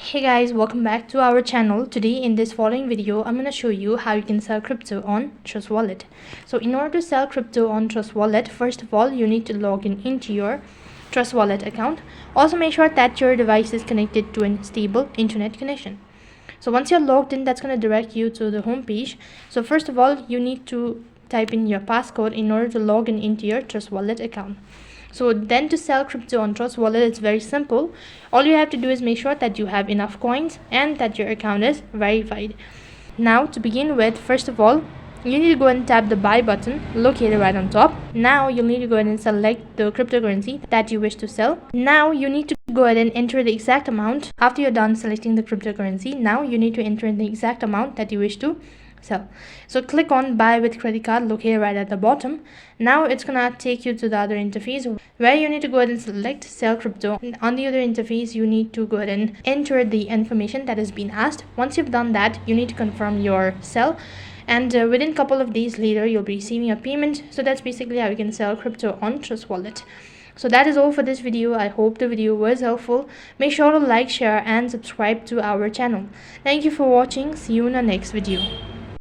Hey guys, welcome back to our channel. Today in this following video, I'm going to show you how you can sell crypto on Trust Wallet. So in order to sell crypto on Trust Wallet, first of all, you need to log in into your Trust Wallet account. Also make sure that your device is connected to a stable internet connection. So once you're logged in, that's going to direct you to the home page. So first of all, you need to type in your passcode in order to log in into your Trust Wallet account. So then to sell crypto on Trust Wallet, it's very simple. All you have to do is make sure that you have enough coins and that your account is verified. Now to begin with, first of all, you need to go and tap the buy button located right on top. Now you'll need to go ahead and select the cryptocurrency that you wish to sell. Now you need to go ahead and enter the exact amount. After you're done selecting the cryptocurrency, now you need to enter in the exact amount that you wish to sell. So click on buy with credit card located right at the bottom. Now it's gonna take you to the other interface where you need to go ahead and select sell crypto. And on the other interface, you need to go ahead and enter the information that has been asked. Once you've done that, you need to confirm your sell, and within a couple of days later you'll be receiving a payment. So that's basically how you can sell crypto on Trust Wallet. So that is all for this video. I hope the video was helpful. Make sure to like, share and subscribe to our channel. Thank you for watching. See you in the next video.